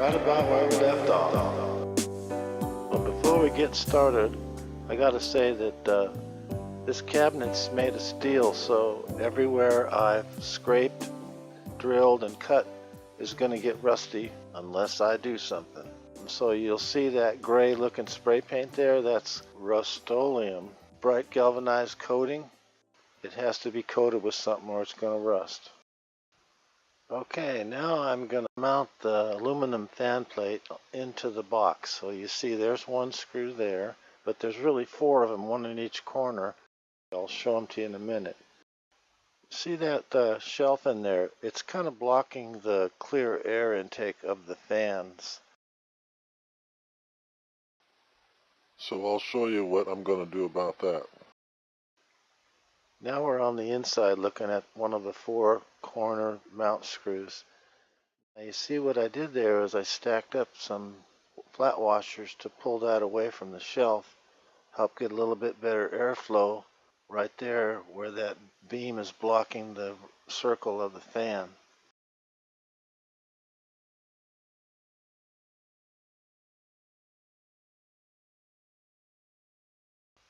right about where we left off. But before we get started, I gotta say that this cabinet's made of steel, so everywhere I've scraped, drilled, and cut is gonna get rusty unless I do something. So you'll see that gray looking spray paint there, that's Rust-Oleum, bright galvanized coating. It has to be coated with something or it's gonna rust. Okay, now I'm going to mount the aluminum fan plate into the box. So you see there's one screw there, but there's really four of them, one in each corner. I'll show them to you in a minute. See that shelf in there? It's kind of blocking the clear air intake of the fans. So I'll show you what I'm going to do about that. Now we're on the inside looking at one of the four corner mount screws. Now you see what I did there is I stacked up some flat washers to pull that away from the shelf, help get a little bit better airflow right there where that beam is blocking the circle of the fan.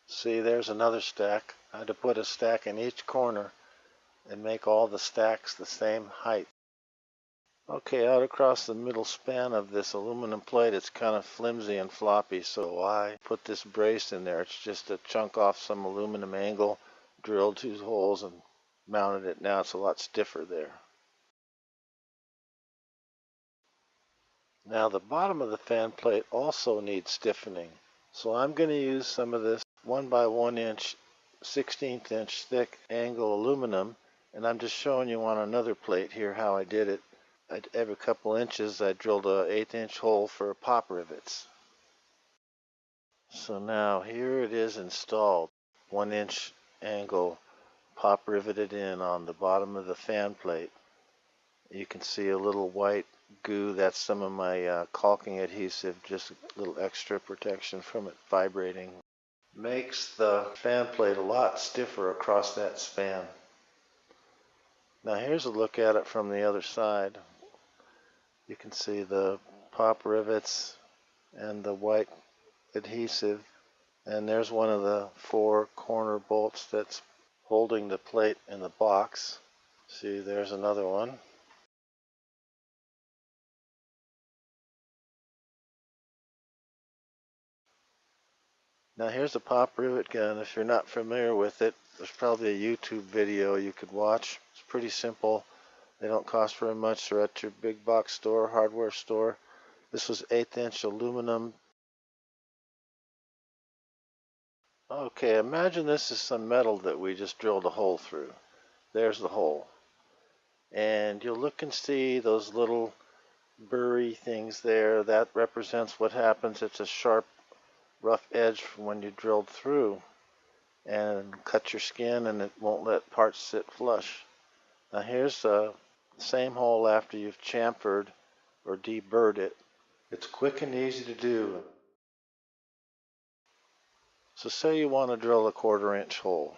See, there's another stack. I had to put a stack in each corner and make all the stacks the same height. Okay, out across the middle span of this aluminum plate, it's kind of flimsy and floppy, so I put this brace in there. It's just a chunk off some aluminum angle, drilled 2 holes and mounted it. Now it's a lot stiffer there. Now the bottom of the fan plate also needs stiffening, so I'm going to use some of this 1 by 1 inch 1/16 inch thick angle aluminum, and I'm just showing you on another plate here how I did it. Every couple inches I drilled a 1/8 inch hole for pop rivets. So now here it is installed, 1 inch angle pop riveted in on the bottom of the fan plate. You can see a little white goo, that's some of my caulking adhesive, just a little extra protection from it vibrating. Makes the fan plate a lot stiffer across that span. Now here's a look at it from the other side. You can see the pop rivets and the white adhesive, and there's one of the 4 corner bolts that's holding the plate in the box. See, there's another one. Now here's a pop rivet gun. If you're not familiar with it, there's probably a YouTube video you could watch. It's pretty simple. They don't cost very much. They're at your big box store, hardware store. This was 1/8 inch aluminum. Okay, imagine this is some metal that we just drilled a hole through. There's the hole. And you'll look and see those little burry things there. That represents what happens. It's a sharp, rough edge from when you drilled through and cut your skin, and it won't let parts sit flush. Now here's the same hole after you've chamfered or deburred it. It's quick and easy to do. So say you want to drill a 1/4 inch hole.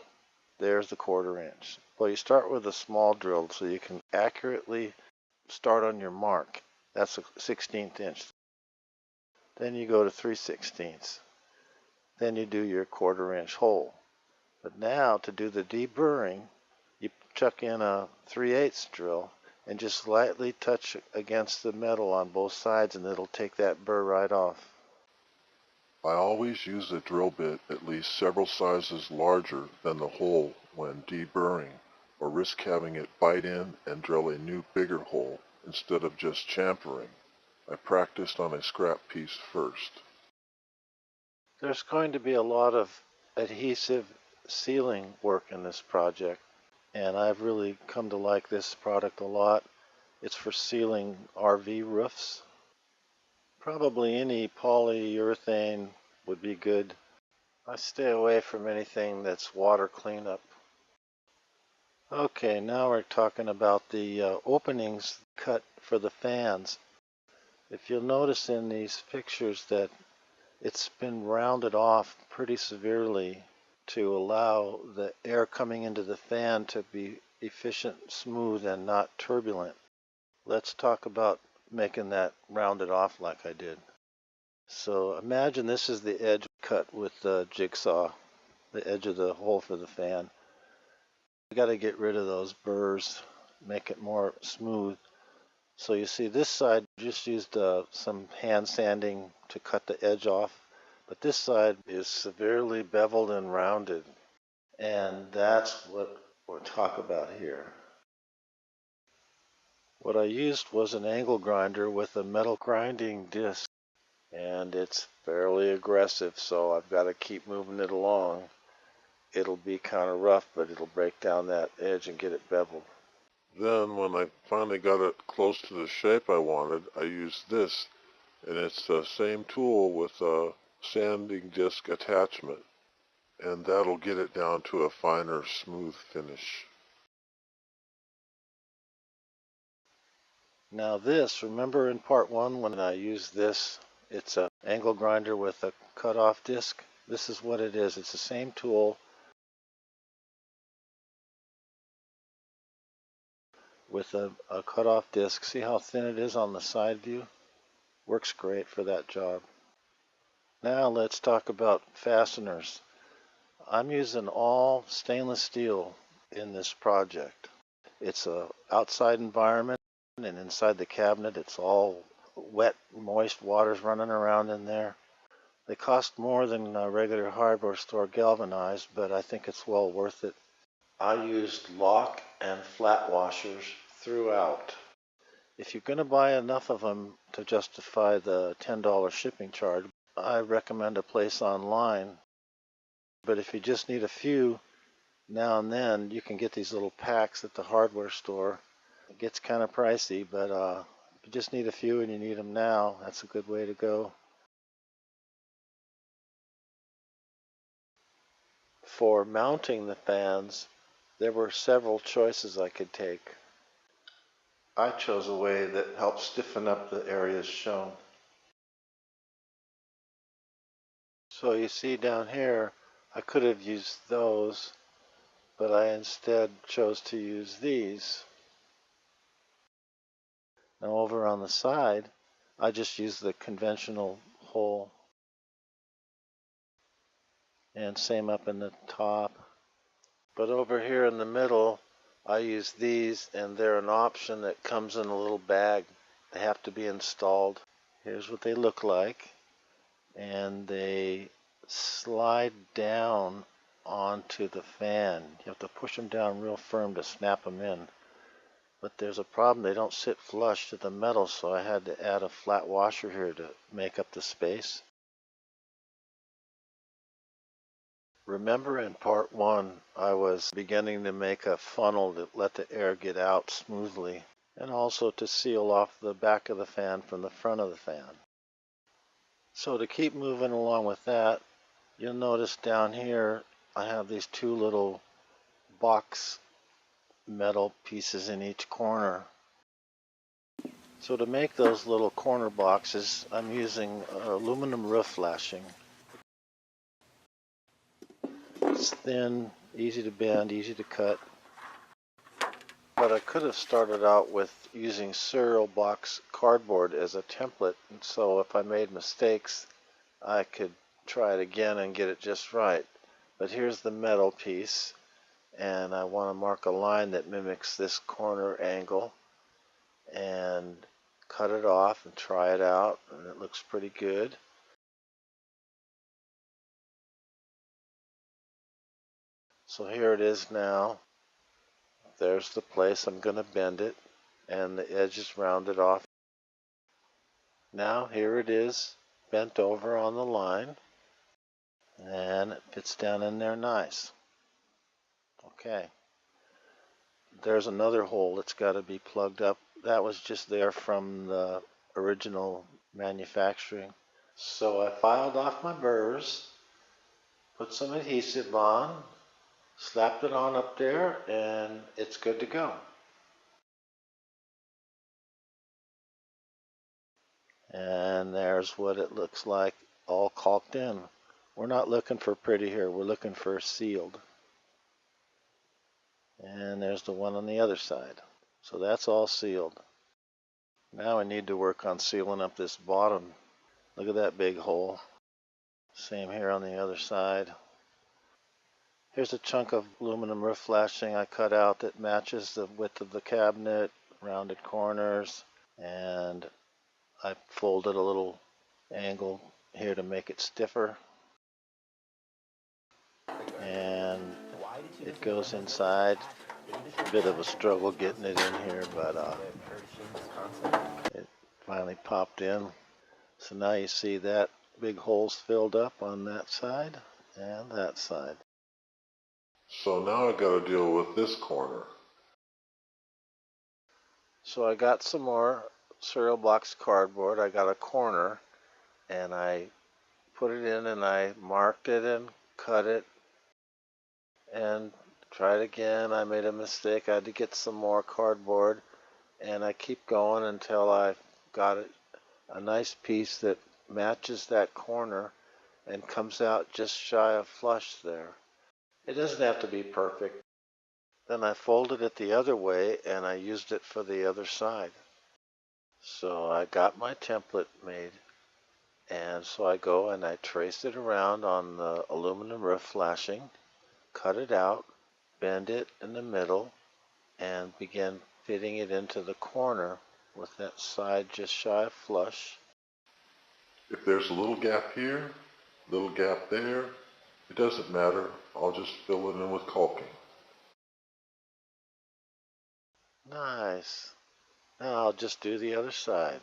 There's the 1/4 inch. Well, you start with a small drill so you can accurately start on your mark. That's a 1/16 inch. Then you go to 3/16. Then you do your 1/4 inch hole. But now to do the deburring, you chuck in a 3/8 drill and just lightly touch against the metal on both sides, and it'll take that burr right off. I always use a drill bit at least several sizes larger than the hole when deburring, or risk having it bite in and drill a new bigger hole instead of just chamfering. I practiced on a scrap piece first. There's going to be a lot of adhesive sealing work in this project, and I've really come to like this product a lot. It's for sealing RV roofs. Probably any polyurethane would be good. I stay away from anything that's water cleanup. Okay, now we're talking about the openings cut for the fans. If you'll notice in these pictures that it's been rounded off pretty severely to allow the air coming into the fan to be efficient, smooth, and not turbulent. Let's talk about making that rounded off like I did. So imagine this is the edge cut with the jigsaw, the edge of the hole for the fan. You got to get rid of those burrs, make it more smooth. So you see this side just used some hand sanding to cut the edge off, but this side is severely beveled and rounded, and that's what we'll talk about here. What I used was an angle grinder with a metal grinding disc, and it's fairly aggressive, so I've got to keep moving it along. It'll be kind of rough, but it'll break down that edge and get it beveled. Then when I finally got it close to the shape I wanted, I used this, and it's the same tool with a sanding disc attachment, and that'll get it down to a finer, smooth finish. Now this, remember in part one when I used this, it's an angle grinder with a cut-off disc. This is what it is. It's the same tool with a cut-off disc. See how thin it is on the side view? Works great for that job. Now let's talk about fasteners. I'm using all stainless steel in this project. It's a outside environment, and inside the cabinet it's all wet, moist water's running around in there. They cost more than a regular hardware store galvanized, but I think it's well worth it. I used lock and flat washers throughout. If you're going to buy enough of them to justify the $10 shipping charge, I recommend a place online. But if you just need a few now and then, you can get these little packs at the hardware store. It gets kind of pricey, but if you just need a few and you need them now, that's a good way to go. For mounting the fans, there were several choices I could take. I chose a way that helps stiffen up the areas shown. So you see down here, I could have used those, but I instead chose to use these. Now over on the side, I just used the conventional hole, and same up in the top. But over here in the middle, I use these, and they're an option that comes in a little bag. They have to be installed. Here's what they look like, and they slide down onto the fan. You have to push them down real firm to snap them in. But there's a problem, they don't sit flush to the metal, so I had to add a flat washer here to make up the space. Remember in part one, I was beginning to make a funnel to let the air get out smoothly, and also to seal off the back of the fan from the front of the fan. So to keep moving along with that, you'll notice down here I have these two little box metal pieces in each corner. So to make those little corner boxes, I'm using aluminum roof flashing. It's thin, easy to bend, easy to cut. But I could have started out with using cereal box cardboard as a template, and so if I made mistakes, I could try it again and get it just right. But here's the metal piece, and I want to mark a line that mimics this corner angle, and cut it off and try it out, and it looks pretty good. So here it is now. There's the place I'm going to bend it, and the edge is rounded off. Now here it is, bent over on the line, and it fits down in there nice. Okay. There's another hole that's got to be plugged up. That was just there from the original manufacturing. So I filed off my burrs, put some adhesive on, slapped it on up there, and it's good to go. And there's what it looks like all caulked in. We're not looking for pretty here, we're looking for sealed. And there's the one on the other side. So that's all sealed. Now I need to work on sealing up this bottom. Look at that big hole. Same here on the other side. Here's a chunk of aluminum roof flashing I cut out that matches the width of the cabinet, rounded corners, and I folded a little angle here to make it stiffer. And it goes inside. A bit of a struggle getting it in here, but it finally popped in. So now you see that big hole's filled up on that side and that side. So now I gotta deal with this corner. So I got some more cereal box cardboard. I got a corner and I put it in and I marked it and cut it and tried again. I made a mistake. I had to get some more cardboard and I keep going until I got it a nice piece that matches that corner and comes out just shy of flush there. It doesn't have to be perfect. Then I folded it the other way and I used it for the other side. So I got my template made, and so I go and I trace it around on the aluminum roof flashing, cut it out, bend it in the middle, and begin fitting it into the corner with that side just shy of flush. If there's a little gap here, little gap there, it doesn't matter. I'll just fill it in with caulking. Nice. Now I'll just do the other side.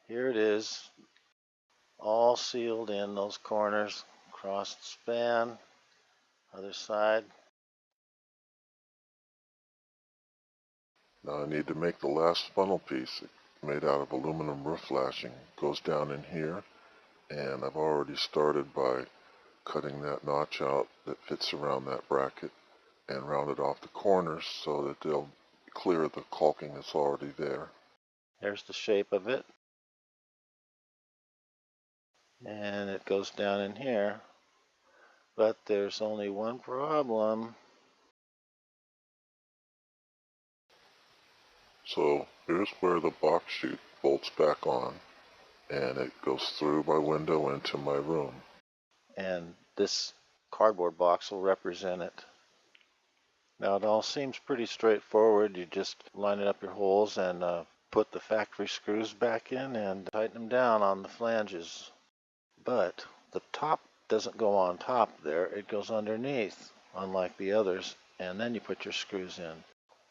Here it is, all sealed in those corners, crossed span, other side. Now I need to make the last funnel piece made out of aluminum roof flashing. Goes down in here, and I've already started by cutting that notch out that fits around that bracket and rounded off the corners so that they'll clear the caulking that's already there. There's the shape of it. And it goes down in here. But there's only one problem. So here's where the box chute bolts back on, and it goes through my window into my room. And this cardboard box will represent it. Now it all seems pretty straightforward. You just line up your holes and put the factory screws back in and tighten them down on the flanges. But the top doesn't go on top there, it goes underneath, unlike the others, and then you put your screws in.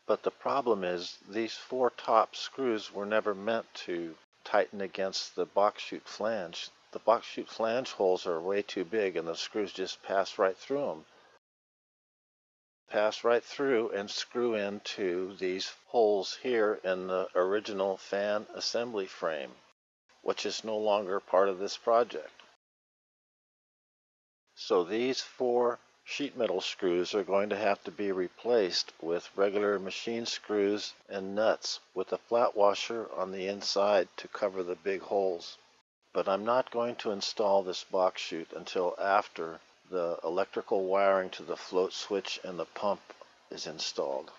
But the problem is these 4 top screws were never meant to tighten against the box chute flange. The box chute flange holes are way too big and the screws just pass right through them. Pass right through and screw into these holes here in the original fan assembly frame, which is no longer part of this project. So these 4 sheet metal screws are going to have to be replaced with regular machine screws and nuts with a flat washer on the inside to cover the big holes. But I'm not going to install this box chute until after the electrical wiring to the float switch and the pump is installed.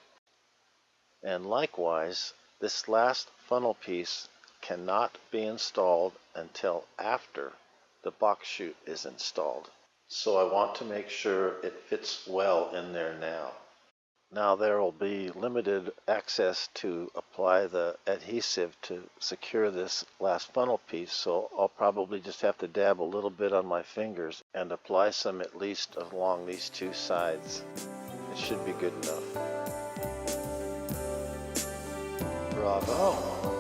And likewise, this last funnel piece cannot be installed until after the box chute is installed. So I want to make sure it fits well in there now. Now there will be limited access to apply the adhesive to secure this last funnel piece, so I'll probably just have to dab a little bit on my fingers and apply some at least along these 2 sides. It should be good enough. Bravo!